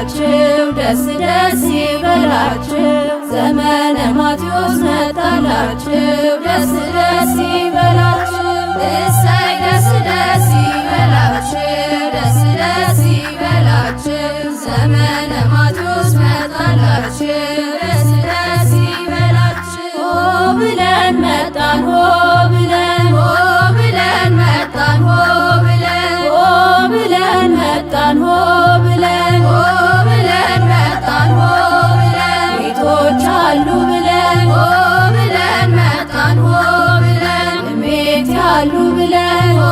መጣላችሁ ደስ ደስ ይበላችሁ ዘመነ ማቴዎስ መጣላችሁ ደስ ደስ ይበላችሁ እሰይ ደስ ደስ ይበላችሁ ደስ ደስ ይበላችሁ ዘመነ ማቴዎስ መጣላችሁ ደስ ደስ ይበላችሁ ሆ ብለን መጣን ሆ ብለን መጣን ሆ ብለን መጣን ሆ ብለን መጣን ሆ ብለን ቤቶች አሉ ብለን ሆ ብለን መጣን ሆ ብለን እሜት ያሉ ብለን ሆ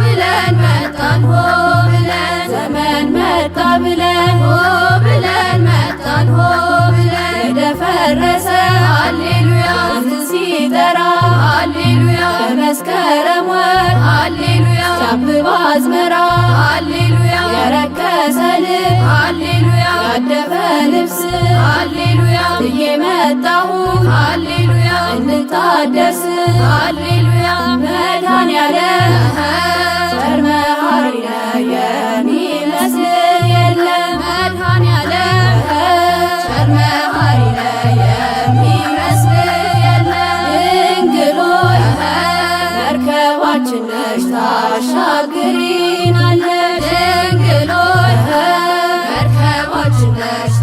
ብለን መጣን ሆ ብለን ዘመን መጣ ብለን ሆ ብለን መጣን ሆ ብለን የደፈረሰ ሃሌሉያ ሲጠራ ሃሌሉያ በመስከረም ወር ሃሌሉያ ሲያብብ አዝመራ ሃሌሉያ የረከሰ ልብ ሃሌሉያ ያደፈ ልብስ ሃሌሉያ ብዬ መጣሁ ሃሌሉያ እንታደስ ሃሌሉያ መድኃኔዓለም ቸር መሐሪ ነው የሚመስል የለም መድኃኔዓለም ቸር መሐሪ ነው የሚመስል የለም ድንግል ሆይ መርከባችን ነሽ ታሻግሪናለሽ ድንግል ሆይ መርከባችን ነሽ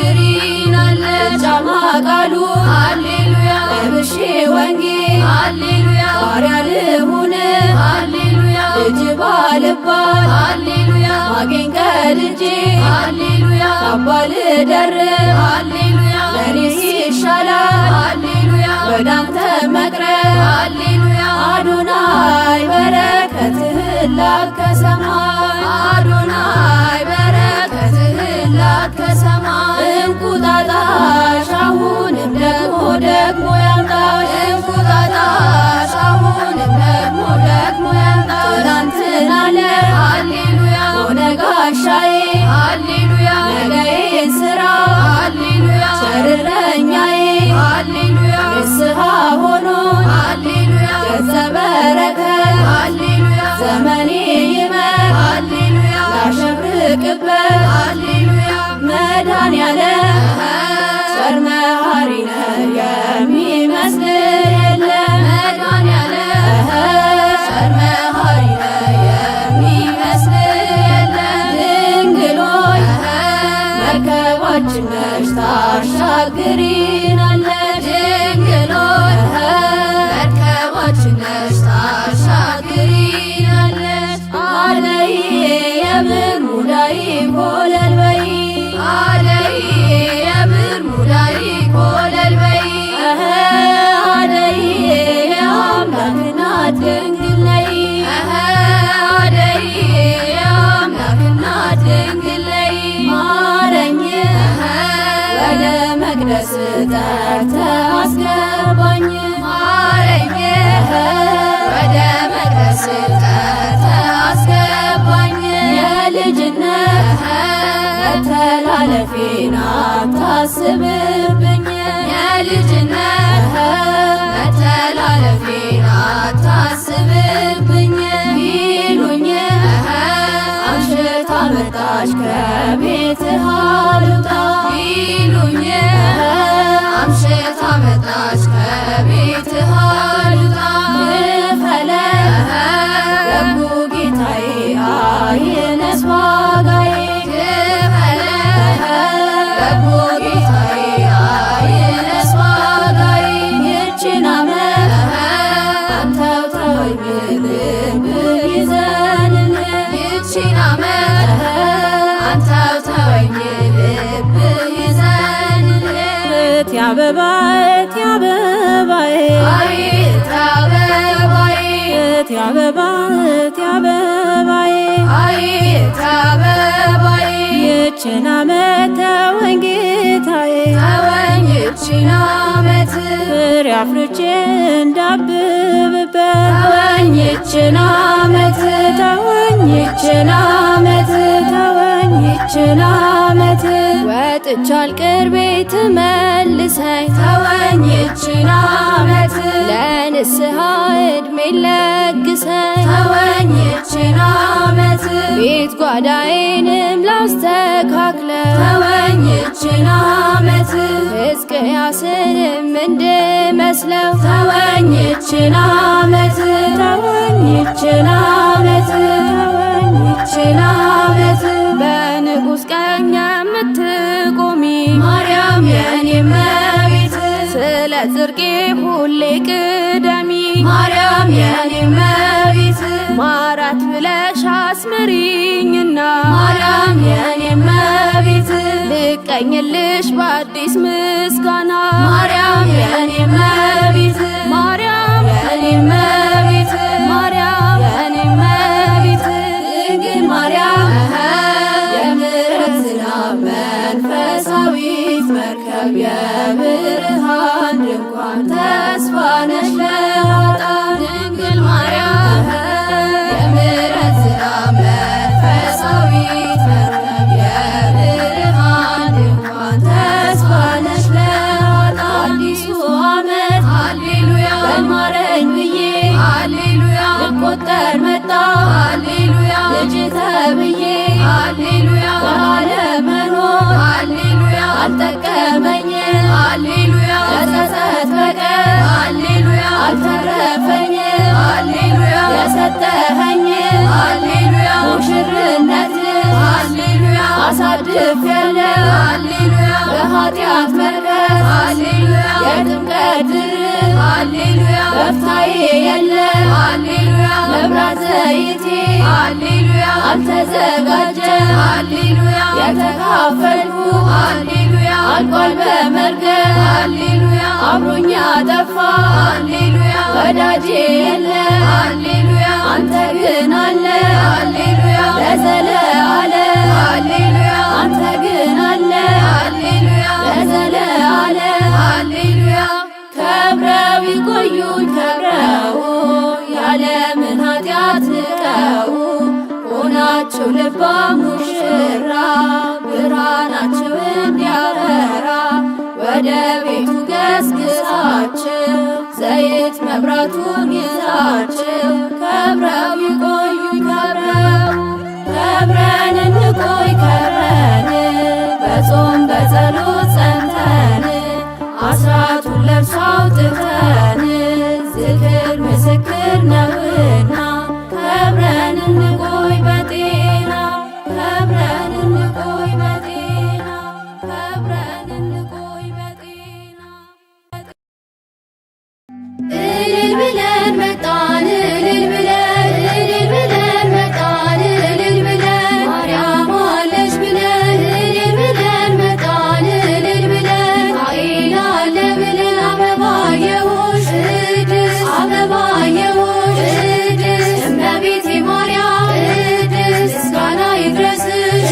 ታሻግሪናለሽ ጫማ ቃሉ ሃሌሉያ በብሼ ወንጌል ሃሌሉያ ባሪያ ልሁን ሃሌሉያ ልጅ ባልባል ሃሌሉያ ማገኝ ከልጄ ሃሌሉያ ካባ ልደርብ ሃሌሉያ ለኔስ ይሻላል ሃሌሉያ ወዳንተ መቅረብ ሃሌሉያ አዶናይ በረከትህን ላክ ከሰማይ አዶናይ በረከትህን ላክ ከሰማይ እንቁጣጣሽ አሁንም ደግሞ ያምጣሽ እንቁጣጣሽ አሁንም ደግሞ ያምጣሽ ትናንትን አለ ሃሌሉያ ሆነ ጋሻዬ ሃሌሉያ ነገዬን ስራ ሃሌሉያ ቸር እረኛዬ ሃሌሉያ ንስሐ ሆኖ ሃሌሉያ ገጸ በረከት ሃሌሉያ ዘመኔ ይመር ሃሌሉያ ላሸብርቅበት ሃሌሉያ መድኃኔዓለም ቸር መሐሪ ነው የሚመስል የለም መድኃኔዓለም ቸር መሐሪ ነው የሚመስል የለም ድንግል ሆይ መርከባችን ነሽ ታሻግሪናለሽ ድንግል ሆይ መርከባችን ነሽ ታሻግሪናለሽ አለይ የብር ሙዳይ ኮለል በይ አለይ የብር ሙዳይ ኮለል በይ አደይ የአምላክ እናት ድንግል ነይ አደይ የአምላክ እናት ድንግል ነይ ማረኝ ወደ መቅደስ ጠርተህ አስገባኝ ማረኝ ወደ መቅደስ ጠርተህ አስገባኝ የልጅነት መተላለፌን አታስብብኝ የልጅነት መተላለፌን አታስብብኝ ቢሉኝ አምሽታ መጣች ከቤትህ አልውጣ ቢሉኝ አምሽታ መጣች ከቤትህ አልውጣ ክፈለኝ ደጉ ጌታዬ አይነስ ዋጋዬ ክፈለኝ ደጉ ጌታዬ አይነስ ዋጋዬ ይህችን ዓመት አንተው ተወኝ ልብህ ይዘንልኝ ይህችን ዓመት አንተው ተወኝ ልብህ ይዘንልኝ እቴ አበባዬ እቴ አበባዬ እቴ አበባዬ እቴ አበባ እቴ አበባዬ እቴ አበባዬ ይህችን ዓመት ተወኝ ጌታዬ ተወኝ ይህችን ዓመት ፍሬ አፍርቼ እንዳብብበት ተወኝ ይህችን ዓመት ተወኝ ይህችን ዓመት ተወኝ ይህችን ዓመት ወጥቻል ቅርቤ ትመልሰኝ ተወኝ ይችን ዓመት ለንስሐ ዕድሜ ለግሰኝ ተወኝ ይችን ዓመት ቤት ጓዳዬንም ላስተካክለው ተወኝ ይችን ዓመት ሕዝቅያስንም እንድመስለው ተወኝ ይችን ዓመት ተወኝ ይችን ዓመት ተወኝ ይችን ዓመት በንጉሥ ቀኝ የምትቆሚ ማርያም የኔ እመቤት ስለ ጽድቄ ሁሌ ቅደሚ ማርያም የኔ እመቤት ማራት ብለሽ አስምሪኝና ማርያም የኔ እመቤት ልቀኝልሽ በአዲስ ምስጋና ማርያም የኔ እመቤት ማርያም የኔ እመቤት ማርያም የኔ እመቤት ድንግል ማርያም የምሕረት ዝናብ መንፈሳዊት መርከብ የብርሃን ድንኳን ተስፋ ነሽ ለኃጥአን ድንግል ማርያም የምሕረት ዝናብ መንፈሳዊት መርከብ የብርሃን ድንኳን ተስፋ ነሽ ለኃጥአን አዲሱ ዓመት ሃሌሉያ በልማረኝ ብዬ ሃሌሉያ ልቆጠር መጣ ሃሌሉያ ልጅ ተብዬ ሃሌሉያ በዓለም መኖር ሃሌሉያ አልጠቀመኝ ሃሌሉያ ከጸጸት በቀር ሃሌሉያ አልተረፈኝ ሃሌሉያ የሰጠኸኝ ሃሌሉያ ሙሽርነት ሃሌሉያ አሳድፌያለሁ ሃሌሉያ በኃጢአት መርገፍ ሃሌሉያ የጥምቀት ድርብ ሃሌሉያ በፍታዬ የለም ሃሌሉያ መብራት ዘይቴ ሃሌሉያ አልተዘጋጀ ሃሌሉያ የተካፈልኩ ሃሌሉያ አልቋል በመርገም ሃሌሉያ አብሮኛ ጠፋ ሃሌሉያ ወዳጄ የለ ሃሌሉያ አንተ ግን አለ ሃሌሉያ ለዘለዓለም ሃሌሉያ አንተ ግን አለ ሃሌሉያ ለዘለዓለም ሃሌሉያ ከብረው ይቆዩኝ ከብረው ያለምን ኃጢአት ንቀው ሆናችሁ ልባም ሙሽራ ብርሃናችሁ እንዲያበራ ወደ ቤቱ ገስግሳችሁ ዘይት መብራቱን ይዛችሁ ከብረው ይቆዩኝ ከብረን እንቆይ ከብረን በጾም በጸሎት ጸንተን አስራቱን ለብሶ አውጥተን ዝክር ምስክር ነውና ከብረን እንቆይ በጤና ከብረን እንቆይ በጤና ከብረን እንቆይ በጤና እልል ብለን መጣን እልል ብለን መጣን እልል ብለን ማርያም አለች ብለን እልል ብለን መጣን እልል ብለን ኃይል አለ ብለን አበባየሁሽ ቅድስት አበባየሁሽ ቅድስት እመቤቴ ማርያም ቅድስት ምስጋና ይድረስሽ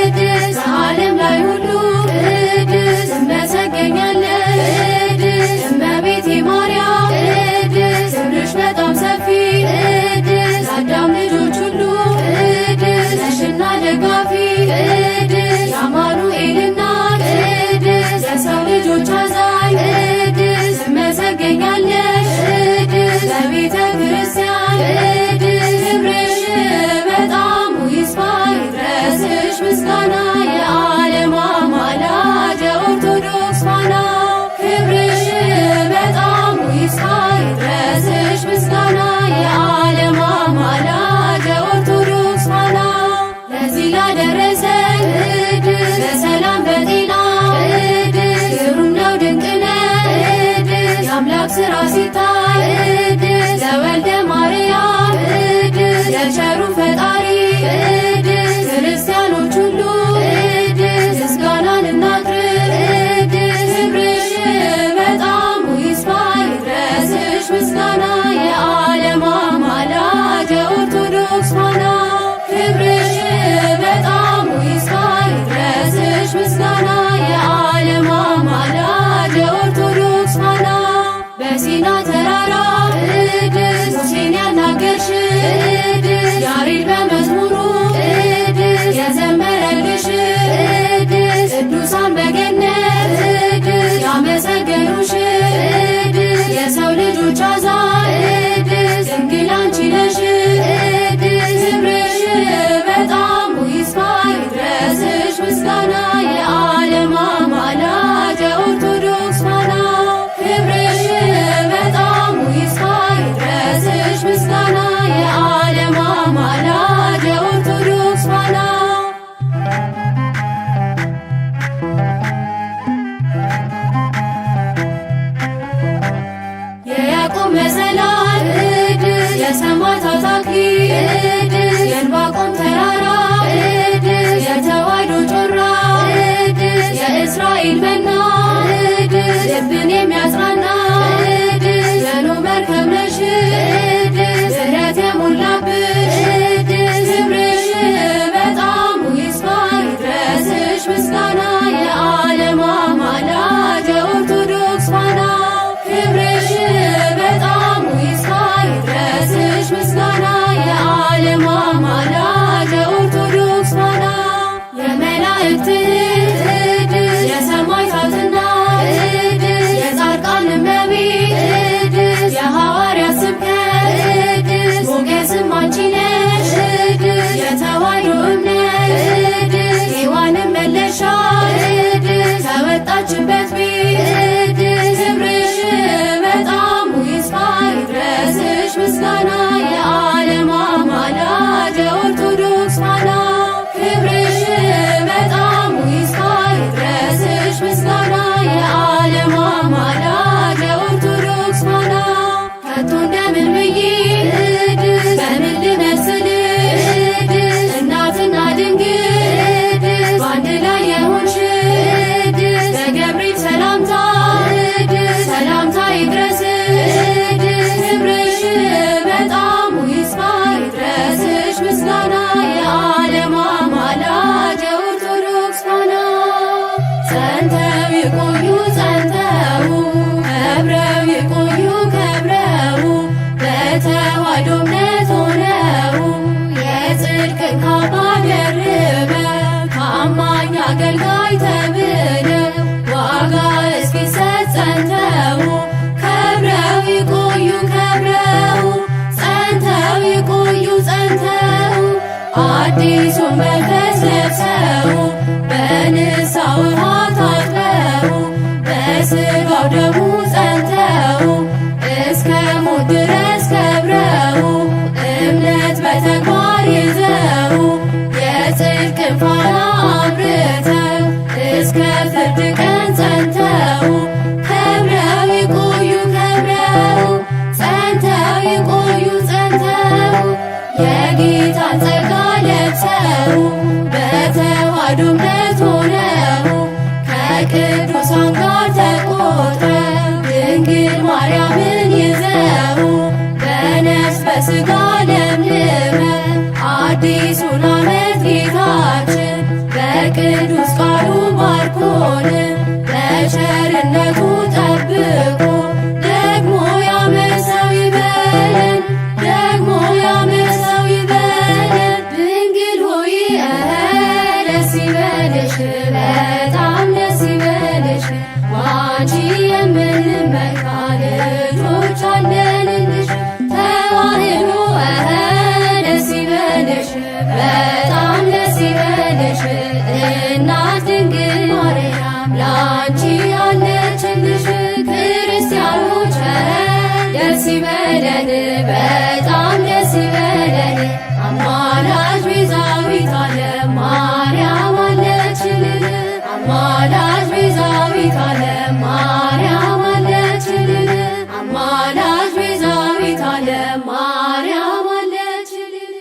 ቅድስት ዓለም ላይ ሁሉ ቅድስት ትመሰገኛለሽ ቅድስት እመቤቴ ማርያም ቅድስት ክብርሽ በጣም ሰፊ ቅድስት አዳም ልጆች ሁሉ ቅድስት ነሽና ደጋፊ ቅድስት የአማኑኤል እናት ቅድስት የሰው ልጆች አዛኝ ቅድስት ትመሰገኛለሽ ቅድስት በቤተ ክርስቲያን ቅድስት ክብርሽ በጣም ይስፋ ይድረስሽ ምስጋና የዓለም አማላጅ የኦርቶዶክስ ፋና ክብርሽ በጣም ይስፋ ይድረስሽ ምስጋና የዓለም አማላጅ የኦርቶዶክስ ፋና ለዚህ ላደረሰን ቅድስት በሰላም በጤና ቅድስት ግሩም ነው ድንቅ ነው ቅድስት የአምላክ ሥራ ሲታይ ቅድስት ለወልደ ማርያም ቅድስት ለቸሩ ፈጣሪ ቅድስት ክርስቲያኖች ሁሉ ቅድስት ምስጋናን እናቅርብ ቅድስት ክብርሽ በጣም ይስፋ ይድረስሽ ምስጋና የዓለም አማላጅ የኦርቶዶክስ ፋና ክብርሽ በጣም ይስፋ ይድረስሽ ምስጋና የዓለም አማላጅ የኦርቶዶክስ ፋና በሲና ተራራ ቅድስት ሙሴን ያናገርሽ ቅድስት ያሬድ በመዝሙሩ ቅድስት የዘመረልሽ ቅድስት ቅዱሳን የሰማዕታት አክሊል ቅድስት የዕንባቆም ተራራ ቅድስት የተዋሕዶ ጮራ ቅድስት የእስራኤል መና ቅድስት ልብን የሚያጽናና ቅድስት የኖኅ መርከብ ነሽ ቅድስት ምሕረት የሞላብሽ ቅድስት ክብርሽ በጣም ይስፋ ይድረስሽ ምስጋና የዓለም አማላጅ የኦርቶዶክስ ፋና ክብርሽ በጣም ይስፋ ይድረስሽ ምስጋና የዓለም አማላጅ የኦርቶዶክስ ፋና የመላእክት ቅድስት የሰማዕታት እናት ቅድስት የጻድቃን እመቤት ቅድስት የሐዋርያት ስብከት ቅድስት ሞገስም አንቺ ነሽ ቅድስት የተዋሕዶ እምነት ቅድስት ሔዋንም መለሻት ቅድስት ከወጣችበት ቤት ቅድስት ክብርሽ በጣም ይስፋ ይድረስሽ ምስጋና የዓለም አማላጅ የኦርቶዶክስ ፋና ክብርሽ በጣም ይስፋ ይድረስሽ ምስጋና የዓለም አማላጅ የኦርቶዶክስ ፋና ከቶ እንደምን ብዬ ቅድስት በምን ልመስልሽ ቅድስት እናትና ድንግል ቅድስት በአንድ ላይ የሆንሽ ቅድስት በገብርኤል ሰላምታ ቅድስት ሰላምታ ይድረስሽ ቅድስት ክብርሽ በጣም ይስፋ ይድረስሽ ምስጋና የዓለም አማላጅ የኦርቶዶክስ ፋና ጸንተው ይቆዩ ጸንተው ከብረው ይቆዩ ከብረው በተዋሕዶ እምነት ሆነው የጽድቅን ካባ ደርበው ታማኝ አገልጋይ ተብለው ዋጋ እስኪሰጥ ጸንተው ከብረው ይቆዩ ከብረው ጸንተው ይቆዩ ጸንተው አዲሱን መንፈስ ለብሰው በንስሐ ውኃ ታጥበው በሥጋው ደሙ ጸንተው እስከ ሞት ድረስ ከብረው እምነት በተግባር ይዘው የጽድቅን ፋና አብርተው እስከ ፍርድ ቀን ጸንተው ከብረው ይቆዩ ከብረው ጸንተው ይቆዩ ጸንተው የጌታን ጸጋ ለብሰው በተዋሕዶ እምነት ሆነው ከቅዱሳን ጋር ተቆጥረው ድንግል ማርያምን ይዘው በነፍስ በሥጋ ለምልመው አዲሱን ዓመት ጌታችን በቅዱስ ቃሉ ባርኮን በቸርነቱ ጠብቆ ደግሞ ያመት ሰው ይበለን ደግሞ ያመት ሰው ይበለን ድንግል ሆይ ደስ ይበልሽ በጣም ደስ ይበልሽ ዋንቺ የምንመካ ልጆች አለንልሽ ተዋሕዶ ደስ ይበልሽ በጣም ደስ ይበልሽ እናት ድንግል ማርያም ላንቺ አለችልሽ ክርስቲያኖች ደስ ይበለን በጣም ደስ ይበለን አማላጅ ቤዛዊት ዓለም ማርያም አለችልን አማላጅ ቤዛዊት ዓለም ማርያም አለችልን አማላጅ ቤዛዊት ዓለም ማርያም አለችልን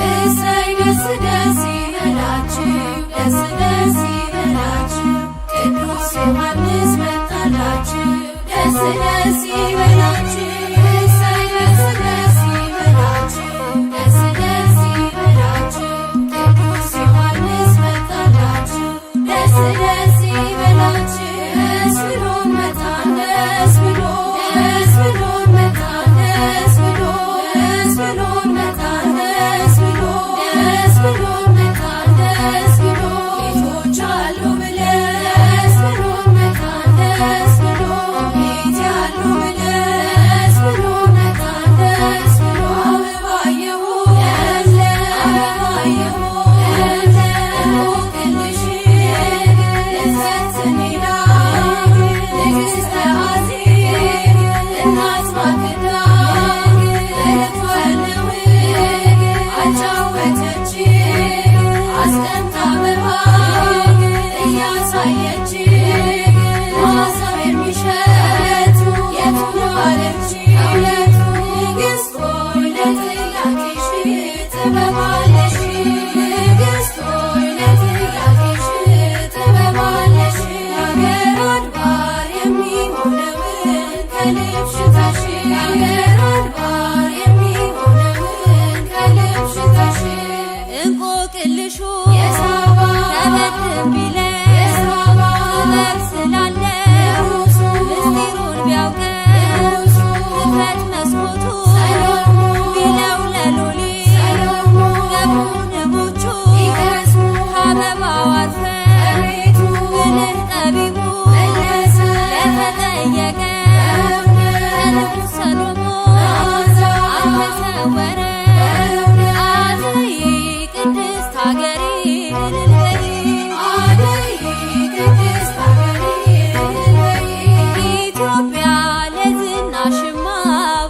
እሰይ ደስ ጥበባለሽ ንግሥት ሆይ ለጥያቄሽ ጥበባለሽ የአገር አድባር የሚሆነውን ከልብሽታሽ የአገር አድባር የሚሆነውን ከልብሽታሽ እንቆቅልሹ የሳባ ተበድም ቢለን የሳባ ጥበብ ስላለው ምስጢሩን ቢያውቀው ክፈት መስኮቱ ቢለው ለሎሌ ገቡ ንቦቹ ከአበባው አርፈው ብልህ ጠቢቡ ለተጠየቀ ከንጉሥ ሰሎሞን አልተሰወረ አደይ ቅድስት ሀገሬ እልል በይ አደይ ቅድስት ሀገሬ እልል በይ ኢትዮጵያ ለዝናሽማ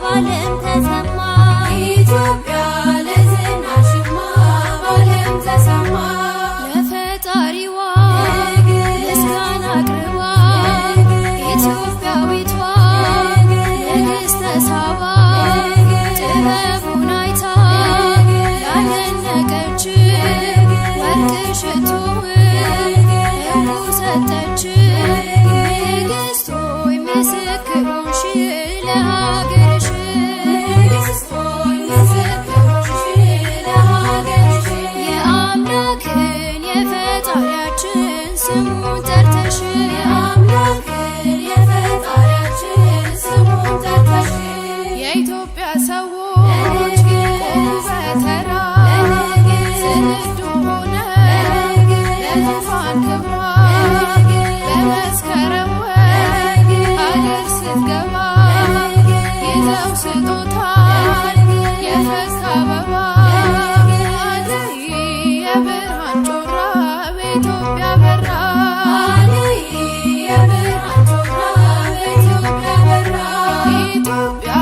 ባለም ተሰማ ኢትዮጵያ ለዝናሽማ ባለም ተሰማ ለፈጣሪዋ ምስጋና አቅርባ ኢትዮጵያዊቷ ንግሥተ ሳባ ጥበቡን አይታ ያደነቀች ወርቅ ሽቱውን እርሙ ሰጠች ንግሥት ሆይ ምስክር ሆንሽ ለሀገርሽ ንግሥት ሆይ ምስክር ሆንሽ ለሀገርሽ የአምላክን የፈጣሪያችን ስሙን ጠርተሽ የአምላክን የፈጣሪያችን ስሙን ጠርተሽ የኢትዮጵያ ሰዎች ቆሙ በተራ ስንዱ ሆነ ለዙፋን ክብሯ በመስከረም ወር አገር ስትገባ ይዘው ስጦታ የፈካ አበባ አደይ የብርሃን ጮራ በኢትዮጵያ በራ አደይ የብርሃን ጮራ በኢትዮጵያ በራ ኢትዮጵያ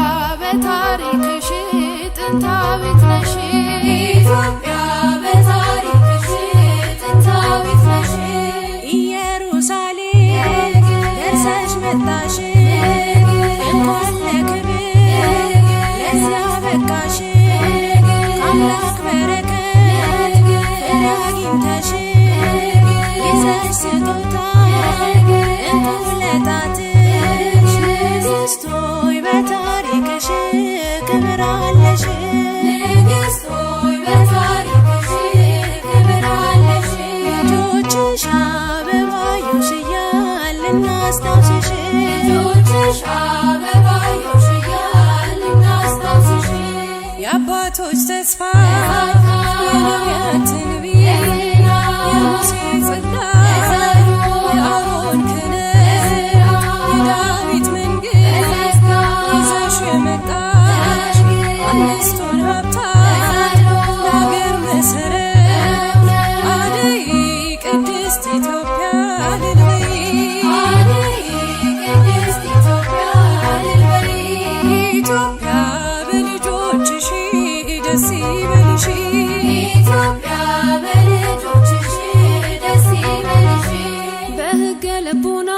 በታሪክሽ ጥንታዊት ነሽ ኢትዮጵያ በታሪክሽ ጥንታዊት ነሽ ኢየሩሳሌም ደርሰሽ መጣሽ እንኳን ለክብር ለዚያ በቃሽ ከአምላክ በረከት ፍሬ አግኝተሽ ይዘሽ ስጦታ እንቁ ለጣትሽ ንግሥት ሆይ በታሪክሽ ክብር አለሽ ንግሥት ሆይ በታሪክሽ ክብር አለሽ ልጆችሽ አበባዮሽ እያል እናስታውስሽ ልጆችሽ አበባዮሽ እያል እናስታውስሽ የአባቶች ተስፋ የነቢያት ትንቢት የሙሴ ጽላት የአሮን ክህነት የዳዊት መንግሥት ይዘሽ የመጣሽ አምስቱን ሀብታት ለአገር መሠረት አደይ ቅድስት ኢትዮጵያ እልል በይ አደይ ቅድስት ኢትዮጵያ እልል በይ ኢትዮጵያ በልጆችሽ ደስ ይበልሽ ኢትዮጵያ በልጆችሽ ደስ ይበልሽ በሕገ ልቡና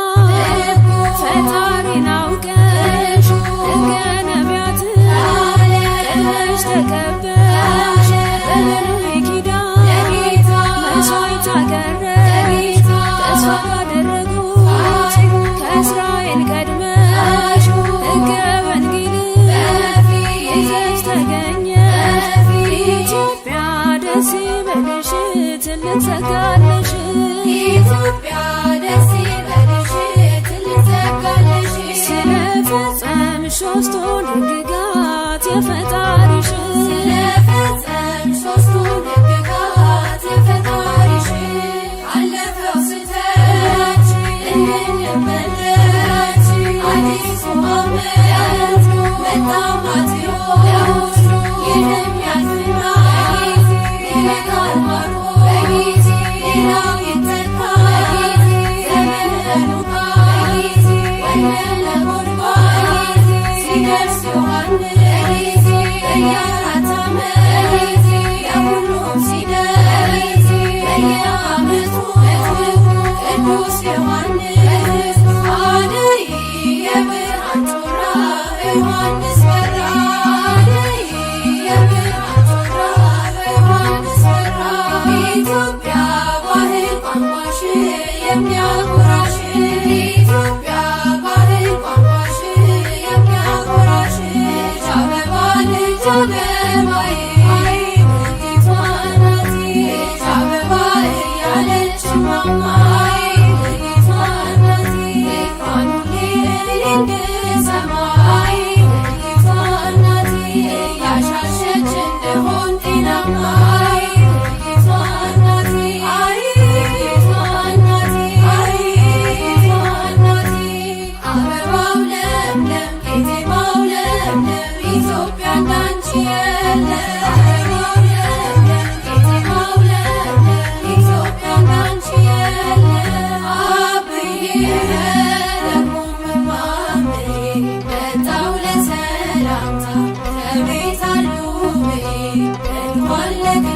ፈጣሪን አውቀሽ ሕገ ነቢያትን ቀድመሽ ተቀበልሽ በብሉይ ኪዳን መሥዋዕት አቀረብሽ ተስፋ ካደረጉት ከእስራኤል ቀድመሽ ሕገ ወንጌልን ይዘሽ ተገኘሽ ኢትዮጵያ ደስ ይበልሽ ትልቅ ጸጋ አለሽ ኢትዮጵያ ደስ ይበልሽ ትልቅ ጸጋ አለሽ ስለፈጸምሽ ሦስቱን ሕግጋት የፈጣሪሽ ስለፈጸምሽ ሦስቱን ሕግጋት የፈጣሪሽ አለፈው ስህተት እንድንመለስ አዲሱ ዓመት መጣ ማቴዎስ ይህም ያልፍና ይመጣል ማርቆስ ሌላው ይተካል ዘመነ ሉቃስ ወይነ ጎድጓድ ሲደርስ ዮሐንስ በየአራት ዓመት የሁሉም ሲደርስ በየዓመቱ ቅዱስ ዮሐንስ አደይ የብርሃን ጮራ ዮሐንስ በራ አደይ የብርሃን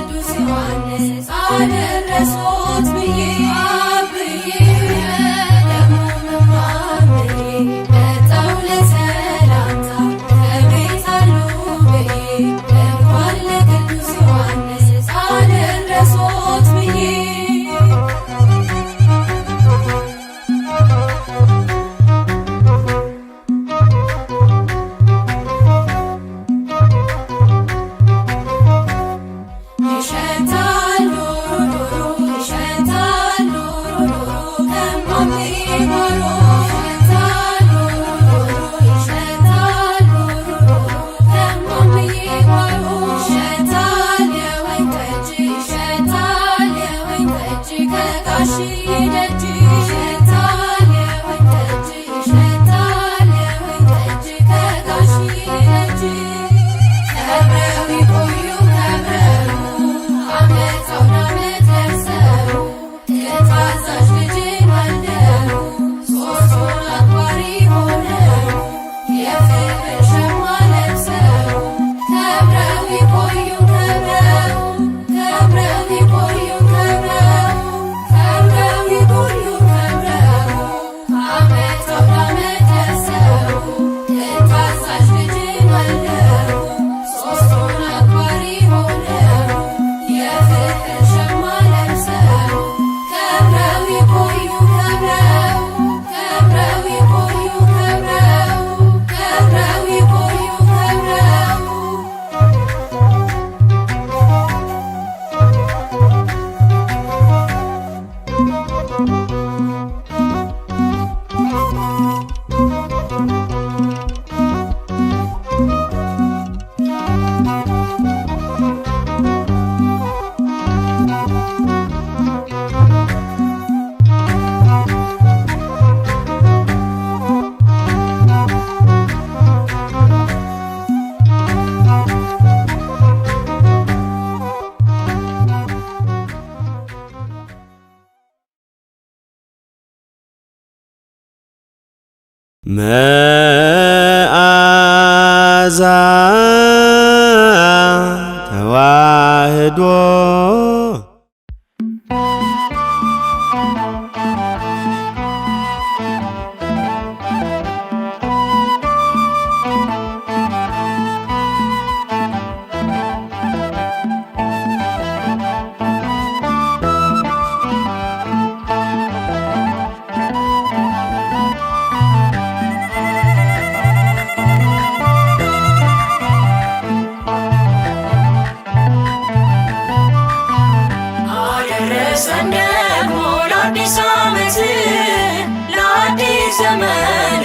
ለቅዱስ ዮሐንስ አደረሶት ብዬ አብዬ ደግሞ መማር መጣው ለሰላምታ ከቤት አሉ ብዬ እንኳን ለቅዱስ ዮሐንስ አደረሶት ብዬ መዓዛ ተዋህዶ ዘመን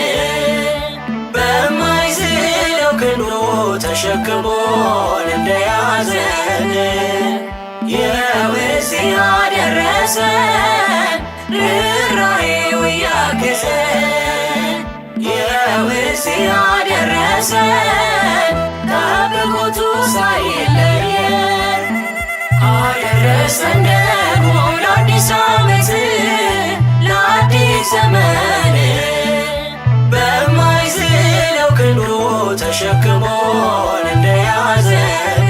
በማይዝለው ክንዱ ተሸክሞን እንደያዘን የውዚህ ያደረሰን ርኅራኄው ያገዘን የውዚህ ያደረሰን ጠብቆቱ ሳይለየን አደረሰን ደግሞ ለአዲስ ዓመት ለአዲስ ዘመን በማይዝለው ክንዱ ተሸክሞን እንደያዘን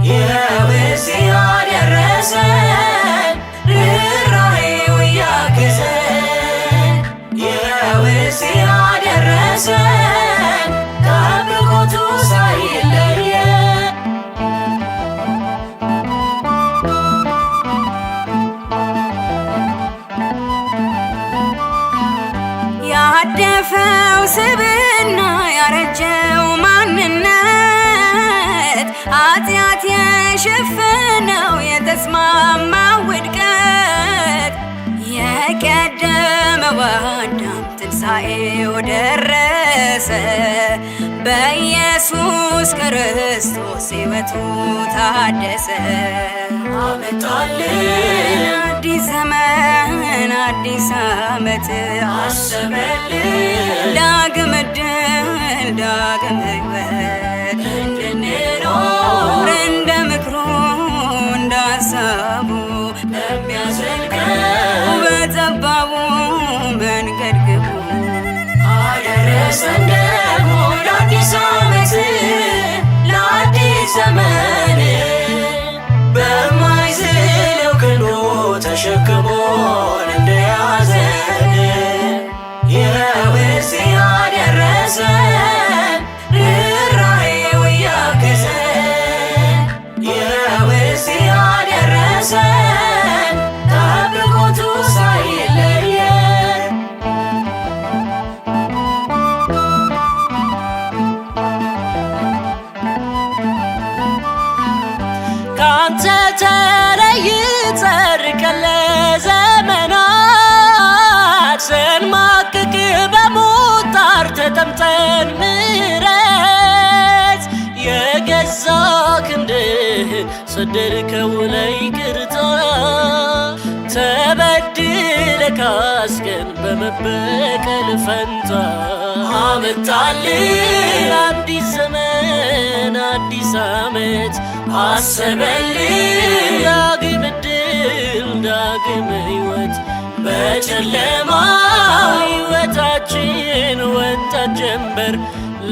የውዚህ ያደረሰን ርኅራኄው ያገዘን የውዚህ ያደረሰን ጠብቆቱ ሳይለየን ያደፈው ስብዕና ያረጀው ማንነት ኃጢአት የሸፈነው የተስማማው ውድቀት የቀደመው አዳም ትንሣኤው ደረሰ በኢየሱስ ክርስቶስ ሕይወቱ ታደሰ አመጣልን አዲስ ዘመን አዲስ ዓመት አሰበልን ዳግም ዕድል ዳግም ሕይወት እንድንኖር እንደ ምክሩ እንደ ሐሳቡ በሚያዘልቀን በጠባቡ መንገድ ግቡ አደረሰን ደግሞ ለአዲስ ዓመት ለአዲስ ዘመን ያደረሰን ርኅራኄው ያገዘን ይኸው እዚህ ያደረሰን ጠብቆቱ ሳይለየን ካንተ ተለይተን ርቀን ለዘመናት ስንማቅቅ በሞት ጣር ተጠምጠን ምሕረት የገዛ ክንድህ ሰደድከው ለይቅርታ ተበድለ ካስከን በመበቀል ፈንታ አመጣልን አዲስ ዘመን አዲስ ዓመት አሰበልን ዳግም ዕድል ዳግም ሕይወት በጨለማው ሕይወታችን ወጣት ጀንበር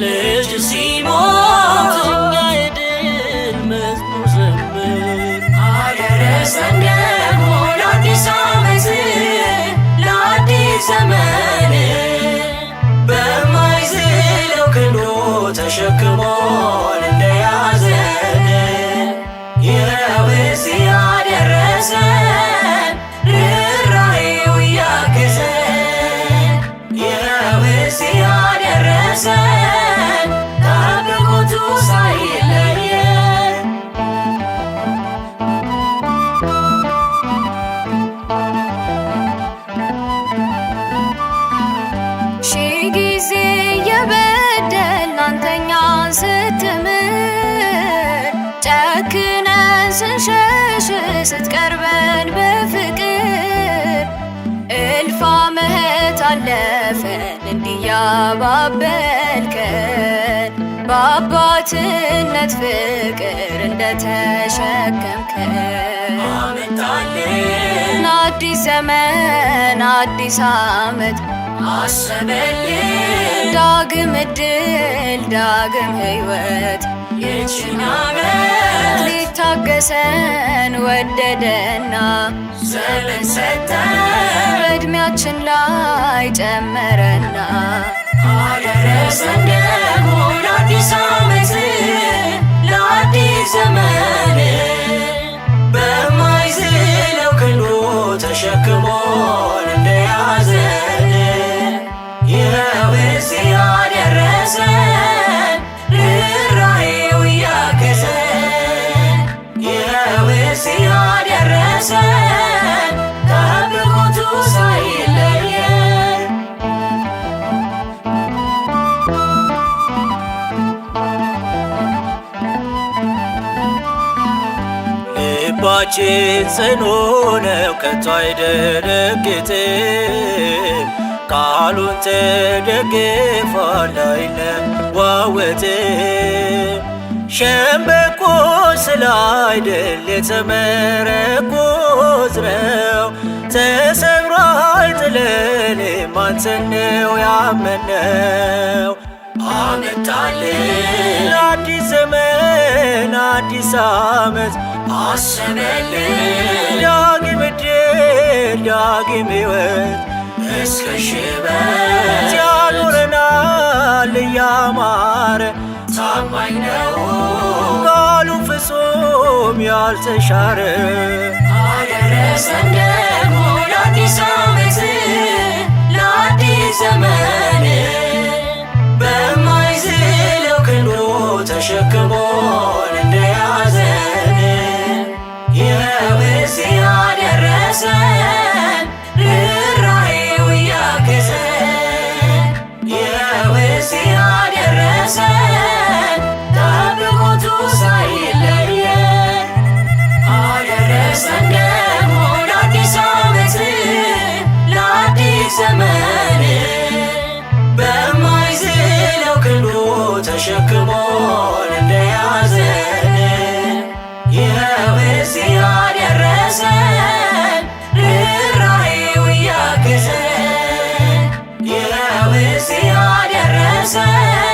ልጅ ሲሞት እኛ የድል መዝሙር ዘምር አደረሰን ደግሞ ለአዲስ ዓመት ለአዲስ ዘመን በማይዝለው ክንዱ ተሸክሞን እንደያዘን ይኸው እዚህ ያደረሰን ርኅራኄው ያገዘን ይኸው እዚህ ያደረሰን ጠብቆቱ ሳይለየን ሺህ ጊዜ የበደልን አንተኛን ስትምር ጨክነን ስንሸሽ ስትቀርበን በፍቅር እልፍ ዓመት አለፈን እንዲያባበልከን በአባትነት ፍቅር እንደተሸከምከን አመጣልን አዲስ ዘመን አዲስ ዓመት አሰበልን ዳግም ዕድል ዳግም ሕይወት ይህችን ዓመት ሊታገሰን ወደደና ዘመን ሰጠን በዕድሜያችን ላይ ጨመረና አደረሰን ደግሞ ለአዲስ ዓመት ለአዲስ ዘመን በማይዝለው ክንዱ ተሸክሞን እንደያዘን ይኸው እዚህ ያደረሰን ርኅራኄው ያገዘን ይኸው እዚህ ያደረሰን ጠብቆቱ ሳይለየን ልባችን ጽኑ ነው ከቶ አይደነግጥም ቃሉን ተደግፏል አይለዋወጥም ሸምበቆ ስላይደል የተመረኮዝነው ተሰብሮ አይጥለንም አንተን ነው ያመነው አመጣልን አዲስ ዘመን አዲስ ዓመት አሰበልን ዳግም ዕድል ዳግም ሕይወት እስከ ሽበት ያኖረናል እያማረ ታማኝ ነው ቃሉ ፍጹም ያልተሻረ አደረሰን ደግሞ ለአዲስ ዓመት ለአዲስ ዘመን በማይዝለው ክንዱ ተሸክሞን እንደያዘን ይኸው እዚህ ያደረሰን ርኅራኄው ያገዘን ይኸው እዚህ ያደረሰን ጠብቆቱ ሳይለየን አደረሰን ደግሞ ለአዲስ ዓመት ለአዲስ ዘመን በማይዝለው ክንዱ ተሸክሞን እንደያዘን ይኸው እዚህ ያደረሰን ርኅራኄው ያገዘን ይኸው እዚህ ያደረሰን